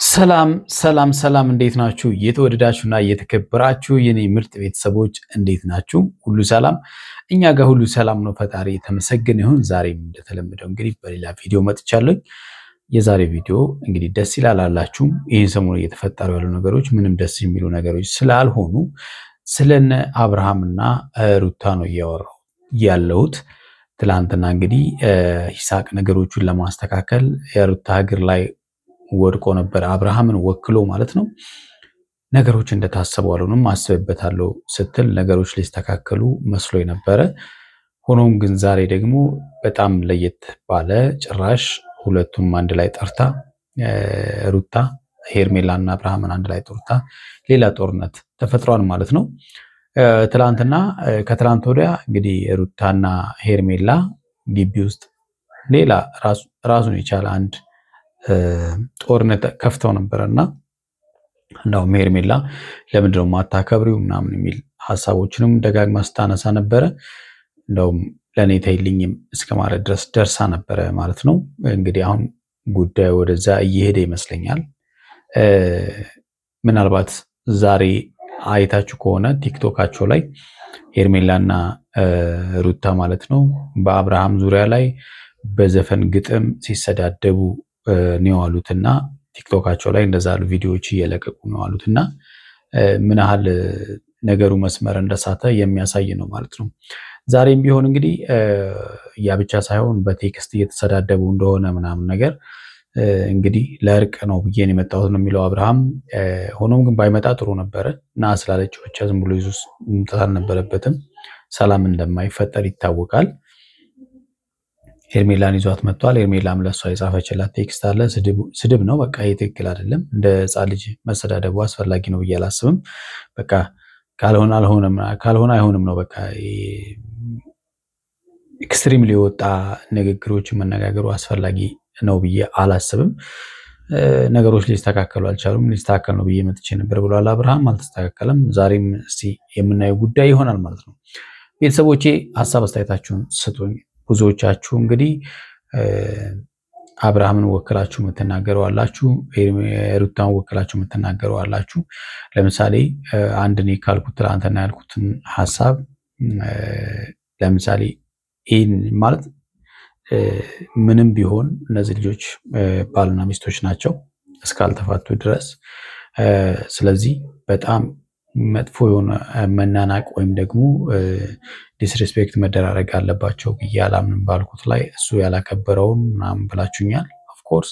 ሰላም እንዴት ናችሁ? የተወደዳችሁና የተከበራችሁ የኔ ምርጥ ቤተሰቦች እንዴት ናችሁ? ሁሉ ሰላም? እኛ ጋር ሁሉ ሰላም ነው። ፈጣሪ የተመሰገነ ይሁን። ዛሬም እንደተለመደው እንግዲህ በሌላ ቪዲዮ መጥቻለሁ። የዛሬ ቪዲዮ እንግዲህ ደስ ይላል አላችሁ። ይሄን ሰሞኑን እየተፈጠሩ ያሉ ነገሮች ምንም ደስ የሚሉ ነገሮች ስላልሆኑ ስለነ አብርሃምና ሩታ ነው እያወራሁ ያለሁት። ትላንትና እንግዲህ ይሳቅ ነገሮቹን ለማስተካከል የሩታ እግር ላይ ወድቆ ነበር፣ አብርሃምን ወክሎ ማለት ነው። ነገሮች እንደታሰበው አልሆኑም፣ አስበበታለሁ ስትል ነገሮች ሊስተካከሉ መስሎ ነበር። ሆኖም ግን ዛሬ ደግሞ በጣም ለየት ባለ ጭራሽ ሁለቱም አንድ ላይ ጠርታ ሩታ ሄርሜላና አብርሃምን አንድ ላይ ጠርታ ሌላ ጦርነት ተፈጥሯል ማለት ነው። ትላንትና ከትላንት ወዲያ እንግዲህ ሩታና ሄርሜላ ግቢ ውስጥ ሌላ ራሱን የቻለ አንድ ጦርነት ከፍተው ነበርና እንደውም ሄርሜላ ለምንድነው ማታከብሪው ምናምን የሚል ሐሳቦችንም ደጋግማ ስታነሳ ነበር። እንደውም ለኔ ተይልኝም እስከማለት ድረስ ደርሳ ነበር ማለት ነው። እንግዲህ አሁን ጉዳዩ ወደዛ እየሄደ ይመስለኛል። ምናልባት ዛሬ አይታችሁ ከሆነ ቲክቶካቸው ላይ ሄርሜላና ሩታ ማለት ነው በአብርሃም ዙሪያ ላይ በዘፈን ግጥም ሲሰዳደቡ ነው ያሉትና ቲክቶካቸው ላይ እንደዛ ያሉ ቪዲዮዎች እየለቀቁ ነው ያሉትና ምን ያህል ነገሩ መስመር እንደሳተ የሚያሳይ ነው ማለት ነው። ዛሬም ቢሆን እንግዲህ ያ ብቻ ሳይሆን በቴክስት እየተሰዳደቡ እንደሆነ ምናምን ነገር እንግዲህ ለእርቅ ነው ብዬን የመጣሁት ነው የሚለው አብርሃም። ሆኖም ግን ባይመጣ ጥሩ ነበር እና ስላለችው ብቻ ዝም ብሎ ይዙስ መምጣት ነበረበትም። ሰላም እንደማይፈጠር ይታወቃል። ሄርሜላን ይዟት መጥቷል። ሄርሜላም ለሷ የጻፈችላት ቴክስት አለ። ስድብ ነው በቃ፣ ይሄ ትክክል አይደለም። እንደ ሕፃን ልጅ መሰዳደቡ አስፈላጊ ነው ብዬ አላስብም። በቃ ካልሆነ አይሆንም ነው በቃ። ኤክስትሪም ሊወጣ ንግግሮችን መነጋገሩ አስፈላጊ ነው ብዬ አላስብም። ነገሮች ሊስተካከሉ አልቻሉም። ሊስተካከል ነው ብዬ መጥቼ ነበር ብሏል አብርሃም። አልተስተካከለም። ዛሬም እስቲ የምናየው ጉዳይ ይሆናል ማለት ነው። ቤተሰቦቼ ሐሳብ አስተያየታችሁን ስጡኝ። ብዙዎቻችሁ እንግዲህ አብርሃምን ወክላችሁ የምትናገሩ አላችሁ፣ ሩታን ወክላችሁ የምትናገሩ አላችሁ። ለምሳሌ አንድ እኔ ካልኩት ትላንትና ያልኩትን ሐሳብ ለምሳሌ ይህን ማለት ምንም ቢሆን እነዚህ ልጆች ባልና ሚስቶች ናቸው እስካልተፋቱ ድረስ። ስለዚህ በጣም መጥፎ የሆነ መናናቅ ወይም ደግሞ ዲስሪስፔክት መደራረግ አለባቸው ብዬ አላምንም ባልኩት ላይ እሱ ያላከበረውም ምናምን ብላችሁኛል። ኦፍ ኮርስ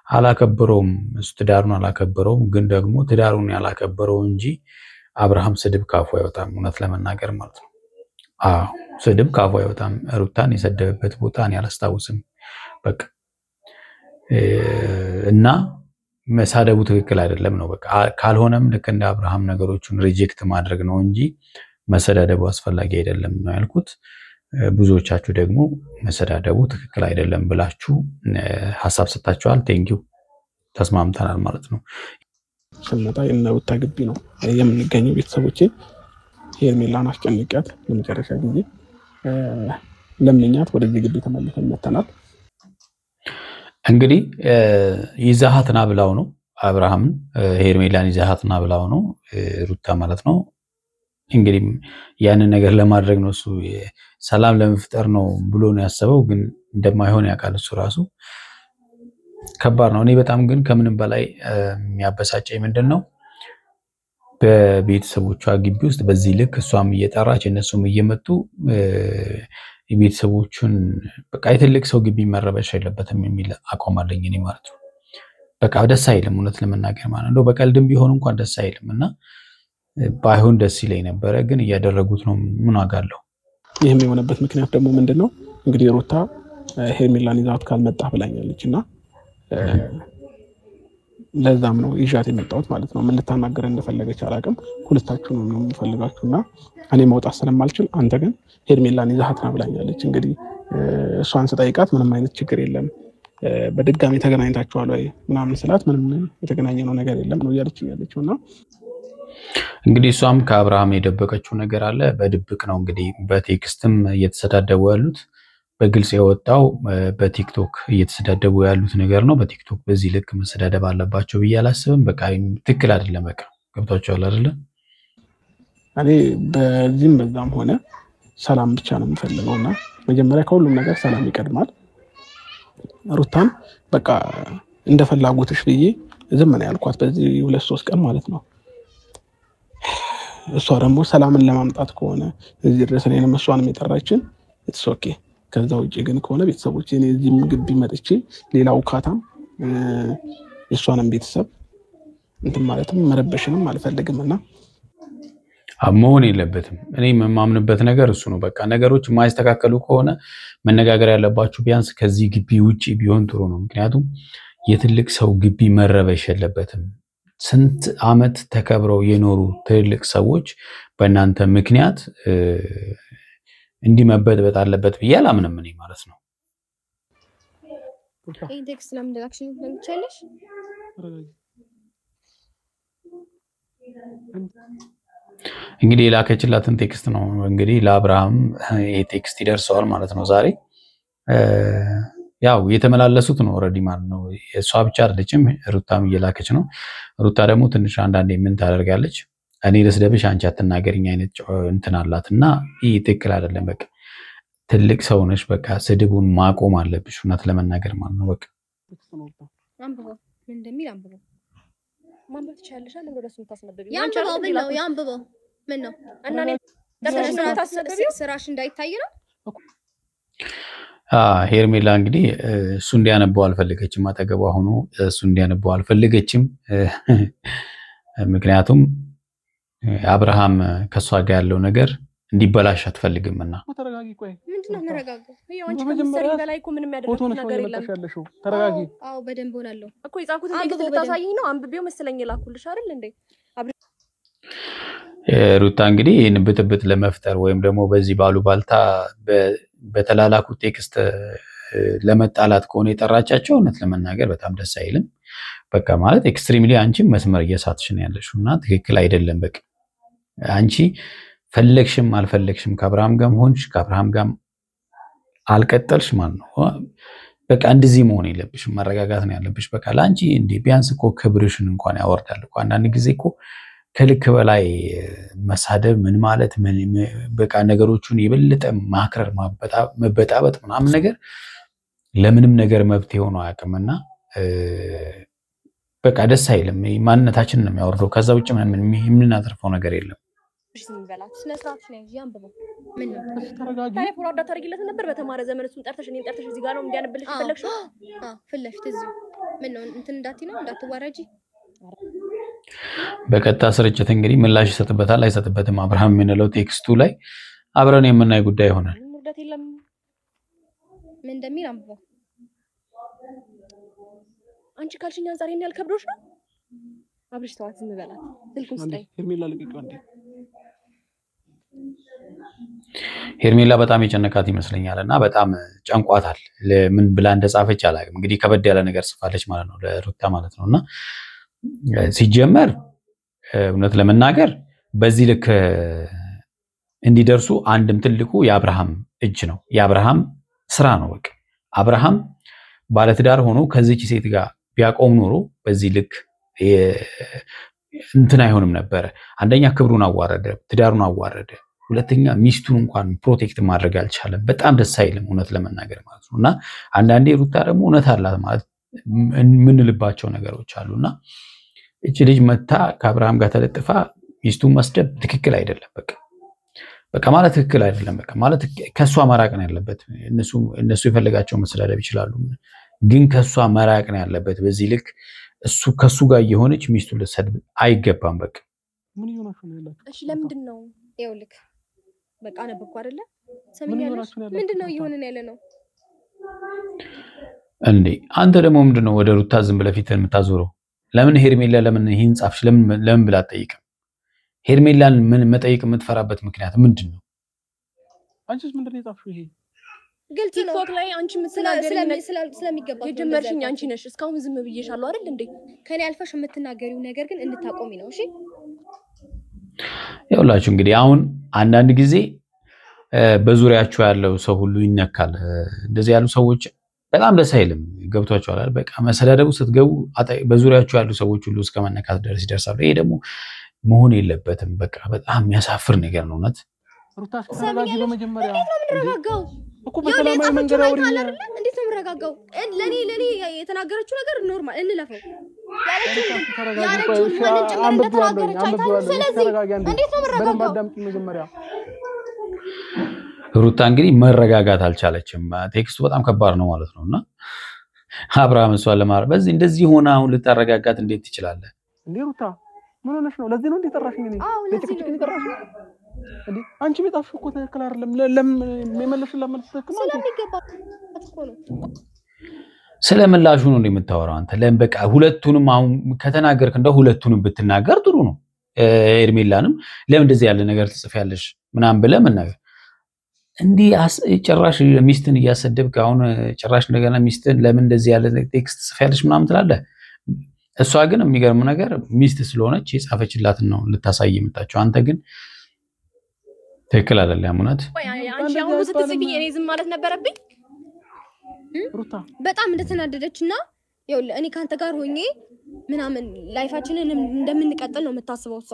አላከበረውም፣ እሱ ትዳሩን አላከበረውም። ግን ደግሞ ትዳሩን ያላከበረው እንጂ አብርሃም ስድብ ካፉ አይወጣም፣ እውነት ለመናገር ማለት ነው። አዎ ስድብ ካፉ አይወጣም። ሩታን የሰደበበት ቦታ እኔ አላስታውስም በቃ። እና መሳደቡ ትክክል አይደለም ነው በቃ። ካልሆነም ልክ እንደ አብርሃም ነገሮችን ሪጀክት ማድረግ ነው እንጂ መሰዳደቡ አስፈላጊ አይደለም ነው ያልኩት። ብዙዎቻችሁ ደግሞ መሰዳደቡ ትክክል አይደለም ብላችሁ ሐሳብ ሰጣችኋል። ቴንኪው፣ ተስማምተናል ማለት ነው። ስንመጣ የነሩታ ግቢ ነው የምንገኘው ቤተሰቦቼ። ሄርሜላን አስጨንቂያት ለመጨረሻ ጊዜ ለምኛት ወደዚህ ግቢ ተመልሰን መተናል። እንግዲህ ይዛሃትና ብላው ነው አብርሃምን ሄርሜላን ይዛሃትና ብላው ነው ሩታ ማለት ነው። እንግዲህ ያንን ነገር ለማድረግ ነው እሱ ሰላም ለመፍጠር ነው ብሎ ነው ያሰበው። ግን እንደማይሆን ያውቃል እሱ ራሱ። ከባድ ነው። እኔ በጣም ግን ከምንም በላይ የሚያበሳጨኝ ምንድነው በቤተሰቦቿ ግቢ ውስጥ በዚህ ልክ እሷም እየጠራች እነሱም እየመጡ የቤተሰቦቹን በቃ የትልቅ ሰው ግቢ መረበሽ የለበትም የሚል አቋም አለኝ እኔ ማለት ነው። በቃ ደስ አይልም እውነት ለመናገር ማለት ነው። በቀልድም ቢሆን እንኳን ደስ አይልም እና ባይሆን ደስ ይለኝ ነበረ። ግን እያደረጉት ነው፣ ምን አጋለው። ይህም የሆነበት ምክንያት ደግሞ ምንድነው እንግዲህ ሩታ ሄርሜላን ይዛት ካልመጣ ብላኛለች እና ለዛም ነው ይዣት የመጣሁት ማለት ነው። ምን ልታናገር እንደፈለገች አላውቅም። ሁለታችሁ ነው የምፈልጋችሁና እኔ መውጣት ስለማልችል አንተ ግን ሄርሜላን ይዛት ና ብላኛለች። እንግዲህ እሷን ስጠይቃት ምንም አይነት ችግር የለም በድጋሚ ተገናኝታችኋል ወይ ምናምን ስላት ምንም የተገናኘነው ነገር የለም ነው እያለችኝ ያለችውና እንግዲህ እሷም ከአብርሃም የደበቀችው ነገር አለ። በድብቅ ነው እንግዲህ በቴክስትም እየተሰዳደቡ ያሉት። በግልጽ የወጣው በቲክቶክ እየተሰዳደቡ ያሉት ነገር ነው። በቲክቶክ በዚህ ልክ መሰዳደብ አለባቸው ብዬ አላስብም። በቃ ትክክል አይደለም። በቃ ገብቷቸዋል አይደለ? እኔ በዚህም በዛም ሆነ ሰላም ብቻ ነው የምፈልገውና መጀመሪያ ከሁሉም ነገር ሰላም ይቀድማል። ሩታን በቃ እንደ ፍላጎትሽ ብዬ ዝም ነው ያልኳት በዚህ 2-3 ቀን ማለት ነው። እሷ ደግሞ ሰላምን ለማምጣት ከሆነ እዚህ ድረስ እኔንም እሷንም የጠራችን ኢትስ ኦኬ። ከዛ ውጪ ግን ከሆነ ቤተሰቦች እኔ እዚህ ግቢ መጥቼ ሌላው ካታም የእሷንም ቤተሰብ እንትን ማለትም መረበሽንም አልፈልግምና መሆን የለበትም። እኔ የማምንበት ነገር እሱ ነው። በቃ ነገሮች የማይስተካከሉ ከሆነ መነጋገር ያለባችሁ ቢያንስ ከዚህ ግቢ ውጪ ቢሆን ጥሩ ነው። ምክንያቱም የትልቅ ሰው ግቢ መረበሽ የለበትም። ስንት ዓመት ተከብረው የኖሩ ትልቅ ሰዎች በእናንተ ምክንያት እንዲህ መበጥበጥ አለበት ብዬ አላምንም እኔ ማለት ነው። ይሄን ቴክስት ለምን ዳክሽን ለምቻለሽ? እንግዲህ የላከችላትን ቴክስት ነው እንግዲህ ለአብርሃም ይሄ ቴክስት ይደርሰዋል ማለት ነው ዛሬ። ያው የተመላለሱት ነው ኦሬዲ ማለት ነው። እሷ ብቻ አይደለችም ሩታም እየላከች ነው። ሩታ ደግሞ ትንሽ አንዳንዴ ምን ታደርጋለች? እኔ ልስደብሽ አንቺ አትናገሪኝ አይነት እንትን አላትና ይሄ ትክክል አይደለም። በቃ ትልቅ ሰው ነሽ። በቃ ስድቡን ማቆም አለብሽ እውነት ለመናገር ማለት ነው። በቃ አንብበው ምን እንደሚል አንብበው። ማንበብ ትችያለሽ አይደል? ወደሱ ታስነበብኝ ያንብበው ምን ነው እና እኔ ስራሽ እንዳይታይ ነው። ሄርሜላ እንግዲህ እሱ እንዲያነበው አልፈለገችም። አጠገቧ ሆኖ እሱ እንዲያነበው አልፈለገችም። ምክንያቱም አብርሃም ከሷ ጋር ያለው ነገር እንዲበላሽ አትፈልግምና። ተረጋጊ። ቆይ ምንድነው ተረጋጋው? ይሄ አንቺ ከምትሰሪ በላይ እኮ ምንም ያደረኩት ነገር የለም። ተረጋጊ አዎ በደንብ ሆናለሁ እኮ የጻፍኩት ቴክስት ልታሳይኝ ነው። አንብቤው መሰለኝ ላኩልሽ አይደል እንዴ? ሩታ እንግዲህ ይህን ብጥብጥ ለመፍጠር ወይም ደግሞ በዚህ ባሉ ባልታ በተላላኩ ቴክስት ለመጣላት ከሆነ የጠራቻቸው እውነት ለመናገር በጣም ደስ አይልም። በቃ ማለት ኤክስትሪምሊ አንቺም መስመር እየሳትሽ ነው ያለሽውና ትክክል አይደለም። በቃ አንቺ ፈለግሽም አልፈለግሽም ከአብርሃም ጋር ሆንሽ ከአብርሃም ጋር አልቀጠልሽ ማለት ነው። በቃ እንደዚህ መሆን የለብሽም። መረጋጋት ነው ያለብሽ። በቃ ላንቺ እንዴ ቢያንስ እኮ ክብርሽን እንኳን ያወርዳል እኮ አንዳንድ ጊዜ እኮ ከልክ በላይ መሳደብ ምን ማለት በቃ ነገሮቹን የበለጠ ማክረር መበጣበጥ ምናምን ነገር ለምንም ነገር መብት ሆኖ አያውቅምና በቃ ደስ አይልም። ማንነታችንን ነው የሚያወርደው። ከዛ ውጭ ምንም የምናተርፈው ነገር የለም። በላት ስነ ስርዓት ነው ያንብበው። ምን ነው ተረጋጊ። ታዲያ ፎርዋርድ ታደርጊለት ነበር በተማረ ዘመን እሱን ጠርተሽ እኔን ጠርተሽ እዚህ ጋር ነው እንዲያነብልሽ ፈለግሽው? ፊት ለፊት እዚሁ ምን ነው እንትን እንዳትይ ነው እንዳትዋረጂ። በቀጥታ ስርጭት እንግዲህ ምላሽ ይሰጥበታል አይሰጥበትም አብርሃም የምንለው ቴክስቱ ላይ አብረን የምናይ ጉዳይ ይሆናል። ሙርደት የለም። ምን እንደሚል አንብበው። አንቺ ካልሽኝ አንፃር የኔ ያልከብዶሽ ነው። አብርሽ ተዋት ዝም በላት። ስልኩን ስጠኝ። ሄርሜላ ልቀቂው እንዴ። ሄርሜላ በጣም የጨነቃት ይመስለኛልና በጣም ጨንቋታል። ለምን ብላ እንደጻፈች አላውቅም። እንግዲህ ከበድ ያለ ነገር ጽፋለች ማለት ነው ለሩታ ማለት ነውና ሲጀመር እውነት ለመናገር በዚህ ልክ እንዲደርሱ አንድም ትልቁ የአብርሃም እጅ ነው። የአብርሃም ስራ ነው። በቃ አብርሃም ባለትዳር ሆኖ ከዚህች ሴት ጋር ቢያቆም ኖሮ በዚህ ልክ እንትን አይሆንም ነበር። አንደኛ ክብሩን አዋረደ፣ ትዳሩን አዋረደ። ሁለተኛ ሚስቱን እንኳን ፕሮቴክት ማድረግ አልቻለም። በጣም ደስ አይልም እውነት ለመናገር ማለት ነውና አንዳንዴ ሩታ ደግሞ እውነት አላት ማለት ምንልባቸው ነገሮች አሉና እቺ ልጅ መታ ከአብርሃም ጋር ተለጥፋ ሚስቱን መስደብ ትክክል አይደለም። በቃ ማለት ትክክል አይደለም። በቃ ማለት ከሷ መራቅ ነው ያለበት። እነሱ የፈለጋቸው መሰዳደብ ይችላሉ፣ ግን ከሷ መራቅ ነው ያለበት። በዚህ ልክ እሱ ከሱ ጋር የሆነች ሚስቱ ልትሰድብ አይገባም። በቃ ምን ይሆናችሁ ነው ያላችሁ? እሺ ለምንድን ነው ይኸውልህ በቃ አነበብኩ አይደለ? ሰሚኛለሽ? ምንድነው እየሆነን ያለ ነው እንዴ? አንተ ደግሞ ምንድነው ወደ ሩታ ዝም ብለህ ፊትህን የምታዞረው? ለምን ሄርሜላ ለምን ይሄን ጻፍሽ? ለምን ብላ አትጠይቅም? ሄርሜላን ምን መጠየቅ የምትፈራበት ምክንያት ምንድነው? አንቺስ ምንድነው የጻፍሽው? ይሄ ግልጽ ነው። ቲክቶክ ላይ አንቺ ስለሚገባ የጀመርሽኝ አንቺ ነሽ። እስካሁን ዝም ብዬሻለሁ አይደል እንዴ? ከኔ አልፈሽ የምትናገሪው ነገር ግን እንድታቆሚ ነው። እሺ ያውላችሁ እንግዲህ አሁን አንዳንድ ጊዜ በዙሪያችሁ ያለው ሰው ሁሉ ይነካል። እንደዚህ ያሉ ሰዎች በጣም ደስ አይልም። ገብቷችኋል? በቃ መሰዳደቡ ስትገቡ በዙሪያችሁ ያሉ ሰዎች ሁሉ እስከ መነካት ድረስ ይደርሳሉ። ይሄ ደግሞ መሆን የለበትም። በቃ በጣም የሚያሳፍር ነገር ነው እውነት። ሩታሽ ተረጋጊ። በመጀመሪያ ምንረጋጋው እኮ በሰላማዊ መንገድ አውሪኝ። እንዴት ነው ምረጋጋው? ለኔ የተናገረችው ነገር ኖርማል እንለፈው። ያለችው ማንን ጭምር እንደተናገረች አይታችሁ። ስለዚህ እንዴት ነው ምረጋጋው? በደንብ አዳምጪ መጀመሪያ። ሩታ እንግዲህ መረጋጋት አልቻለችም። ቴክስቱ በጣም ከባድ ነው ማለት ነውና አብርሃም እሷን ለማድረግ በዚህ እንደዚህ ሆነ አሁን ልታረጋጋት እንዴት ትችላለህ እንዴ? ሩታ ምን ሆነሽ ነው? ለዚህ ነው እንዴ ጠራሽኝ? እኔ ለጭቅጭቅ ጠራሽኝ እንዴ? አንቺ የጣፍሽ እኮ ትክክል አይደለም። ለምን የመለስሽላት መልስ ትክክል ነው? ስለሚገባ እኮ ነው። ስለምላሹ ነው እንደምታወራው አንተ። ለምን በቃ ሁለቱንም አሁን ከተናገርክ እንደው ሁለቱንም ብትናገር ጥሩ ነው። ኤርሜላንም ለምን እንደዚህ ያለ ነገር ትጽፊያለሽ ምናምን ብለህ መናገር እንዴ? ጭራሽ ሚስትን እያሰደብክ አሁን ጭራሽ እንደገና ሚስትን ለምን እንደዚህ ያለ ቴክስት ትጽፊያለሽ ምናምን ትላለህ። እሷ ግን የሚገርም ነገር ሚስት ስለሆነች የጻፈችላትን ነው ልታሳይ የመጣችው። አንተ ግን ትክክል አይደለም። እውነት አንቺ አሁን ስትጽፊ እኔ ዝም ማለት ነበረብኝ? ሩታ በጣም እንደተናደደችና ይኸውልህ እኔ ካንተ ጋር ሆኜ ምናምን ላይፋችንን እንደምንቀጥል ነው የምታስበው እሷ።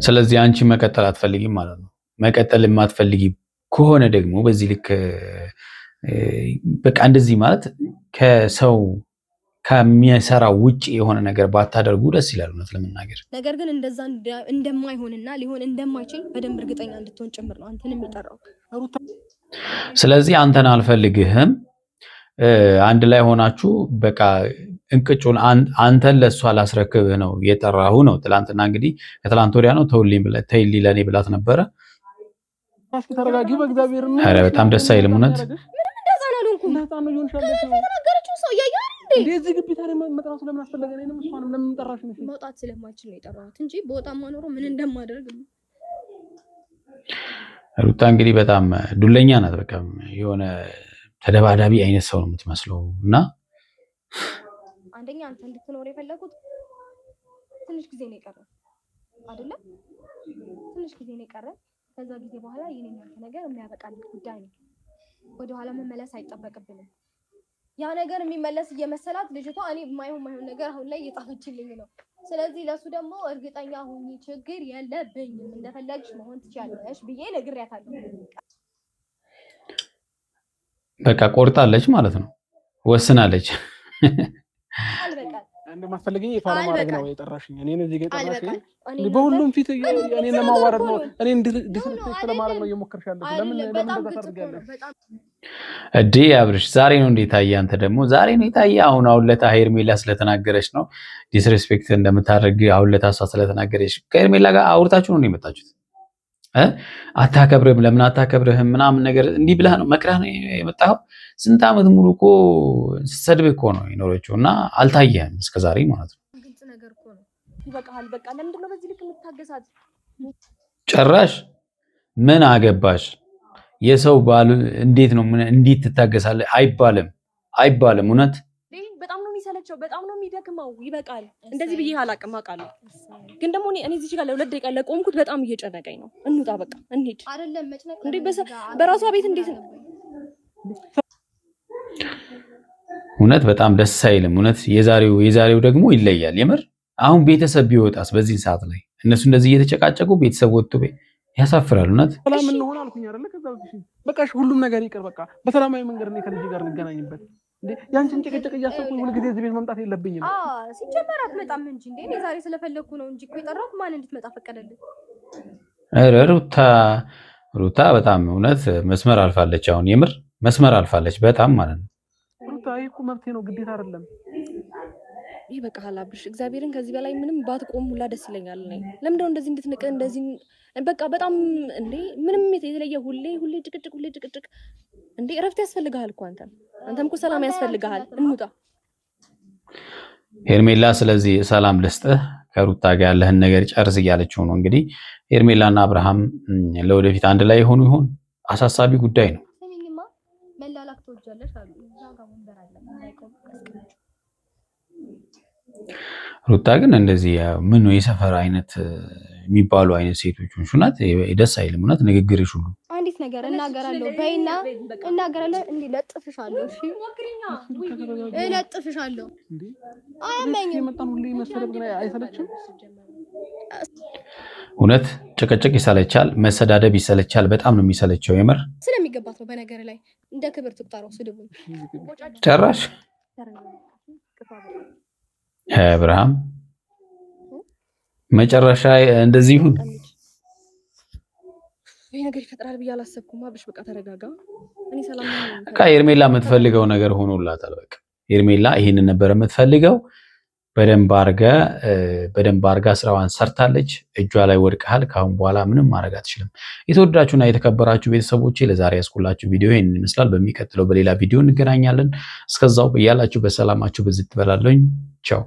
ስለዚህ አንቺ መቀጠል አትፈልጊም ማለት ነው። መቀጠል የማትፈልጊ ከሆነ ደግሞ በዚህ ልክ በቃ እንደዚህ ማለት ከሰው ከሚሰራ ውጪ የሆነ ነገር ባታደርጉ ደስ ይላል እውነት ለመናገር። ነገር ግን እንደዛ እንደማይሆንና ሊሆን እንደማይችል በደንብ እርግጠኛ እንድትሆን ጭምር ነው አንተንም የጠራው። ስለዚህ አንተን አልፈልግህም፣ አንድ ላይ ሆናችሁ በቃ እንቅጩን አንተን ለሷ ላስረክብህ ነው የጠራሁ ነው። ትላንትና እንግዲህ ከትላንት ወዲያ ነው ተይልኝ ለኔ ብላት ነበረ። እስኪ ተረጋጊ በእግዚአብሔር። ኧረ በጣም ደስ አይልም እውነት። ምንም እንደዛ አላልኩም። ለህፃን ነው ይሆንሻለሽ ነው የተናገረችው ሰው ያያል እንዴ? እንደዚህ ግቢ ታዲያ መጥራቱ ለምን አስፈለገ? እኔንም እሷንም ለምን ጠራሽ ነው? መውጣት ስለማይችል ነው የጠራሁት እንጂ በወጣማ ኖሮ ምን እንደማደርግ ነው። ሩታ እንግዲህ በጣም ዱለኛ ናት። በቃ የሆነ ተደባዳቢ አይነት ሰው ነው የምትመስለው። እና አንደኛ አንተ እንድትኖር የፈለኩት ትንሽ ጊዜ ነው የቀረው አይደለ? ትንሽ ጊዜ ነው የቀረው። ከዛ ጊዜ በኋላ የኔን ነገር የሚያበቃልኝ ጉዳይ ነው። ወደ ኋላ መመለስ አይጠበቅብንም። ያ ነገር የሚመለስ እየመሰላት ልጅቷ እኔ ማይሆን ነገር አሁን ላይ እየጻፈችልኝ ነው። ስለዚህ ለሱ ደግሞ እርግጠኛ ሁኚ፣ ችግር የለብኝም፣ እንደፈለግሽ መሆን ትችያለሽ ብዬ ነግሬያታለሁ። በቃ ቆርጣለች ማለት ነው፣ ወስናለች። እንደማትፈልገኝ ይፋ ለማድረግ ነው የጠራሽኝ። እኔን እዚህ ጋር ጠራሽኝ በሁሉም ፊት እኔን ለማዋረድ ነው፣ እኔን ዲስሪስፔክት ለማድረግ ነው እየሞከርሽ ያለሽ። ለምን እንደዛ ታደርጊያለሽ? እዴ አብርሽ ዛሬ ነው እንዴ ታየ? አንተ ደግሞ ዛሬ ነው ታየ? አሁን ለታ ሄርሜላ ስለተናገረች ነው ዲስሪስፔክት እንደምታደርግ አሁን ለታ እሷ ስለተናገረች ከሄርሜላ ጋር አውርታችሁ ነው የመጣችሁት? አታከብርም፣ ለምን አታከብርህም ምናምን ነገር እንዲህ ብለህ ነው መክረህ ነው የመጣኸው። ስንት ዓመት ሙሉ እኮ ስትሰድብህ እኮ ነው የኖረችው እና አልታየህም እስከዛሬ ማለት ነው። ግልጽ ነገር እኮ ነው። ይበቃል። በቃ ለምንድን ነው በዚህ ልክ የምታገሳት? ጭራሽ ምን አገባሽ? የሰው ባል እንዴት ነው እንዴት ትታገሳለህ? አይባልም እውነት በጣም ነው የሚሰለቸው፣ በጣም ነው የሚደክመው። ይበቃል። እንደዚህ ብዬ አላቅም አውቃለሁ፣ ግን ደግሞ እኔ እዚህ ጋር ለሁለት ደቂቃ ለቆምኩት በጣም እየጨነቀኝ ነው። እንውጣ በቃ እንሂድ። አይደለም መጭነቅ እንዴ በራሷ ቤት እንዴት ነው? እውነት በጣም ደስ አይልም እውነት። የዛሬው ደግሞ ይለያል የምር። አሁን ቤተሰብ ቢወጣስ በዚህ ሰዓት ላይ እነሱ እንደዚህ እየተጨቃጨቁ ቤተሰብ ወጥቶ ያሳፍራል እውነት። ሰላም እንሆን አልኩኝ አይደለ? ከዛ በቃ ሁሉም ነገር ይቅር፣ በቃ በሰላማዊ መንገድ ነው ከልጅ ጋር እንገናኝበት። እንዴ ያንቺን ጭቅጭቅ እያሰብኩኝ ሁሉ ጊዜ እዚህ ቤት መምጣት የለብኝም። ሲጀመር አትመጣም እንጂ እንዴ እኔ ዛሬ ስለፈለኩ ነው እንጂ እኮ የጠራሁት። ማን እንድትመጣ ፈቀደልኝ? ኧረ ሩታ በጣም እውነት መስመር አልፋለች። አሁን የምር መስመር አልፋለች በጣም ማለት ነው። ሩታ ይሄ እኮ መብቴ ነው ግዴታ አይደለም። ይሄ በቃ አላብሽ እግዚአብሔርን ከዚህ በላይ ምንም ባትቆም ሁላ ደስ ይለኛል። ነኝ ለምንድን ነው እንደዚህ እንድትንቅ እንደዚህ በቃ በጣም እንዴ ምንም የተለየ ሁሌ ጭቅጭቅ እንዴ እረፍት ያስፈልጋል እኮ አንተም እኮ ሰላም ያስፈልጋል። እንውጣ ሄርሜላ። ስለዚህ ሰላም ልስጥህ ከሩታ ጋር ያለህን ነገር ጨርስ እያለችው ነው እንግዲህ። ሄርሜላና አብርሃም ለወደፊት አንድ ላይ የሆኑ ይሆን? አሳሳቢ ጉዳይ ነው። ሰሚኝማ መላላክ ተወጃለሽ አሉ። እዛ ጋር ወንበር አለ ሩታ ግን እንደዚህ ምን ነው የሰፈር አይነት የሚባሉ አይነት ሴቶች ሆንሹናት ደስ አይልም ማለት ንግግርሽ ሁሉ አንዲት ነገር እናገራለሁ በይና እናገራለሁ እንዴ ለጥፍሻለሁ እሺ ለጥፍሻለሁ አያመኝም የመጣን ሁሌ መሰደብ ግን አይሰለችም እውነት ጭቅጭቅ ይሰለቻል መሰዳደብ ይሰለቻል በጣም ነው የሚሰለቸው የምር ስለሚገባት ነው በነገር ላይ እንደ ክብር ትቁጣራው ስድቡ ጨራሽ አብርሃም መጨረሻ እንደዚህ ይሁን ይሄ ነገር ይፈጥራል ብዬ አላሰብኩም አብሽ በቃ ተረጋጋ እኔ ሰላም ነኝ በቃ ኤርሜላ የምትፈልገው ነገር ሆኖላታል በቃ ኤርሜላ ይሄንን ነበር የምትፈልገው በደንብ አርጋ ስራዋን ሰርታለች እጇ ላይ ወድቀሃል ካሁን በኋላ ምንም ማድረግ አትችልም የተወደዳችሁና የተከበራችሁ ቤተሰቦቼ ለዛሬ ያስኩላችሁ ቪዲዮ ይሄንን ይመስላል በሚቀጥለው በሌላ ቪዲዮ እንገናኛለን እስከዛው በያላችሁ በሰላማችሁ በዝት በላለኝ ቻው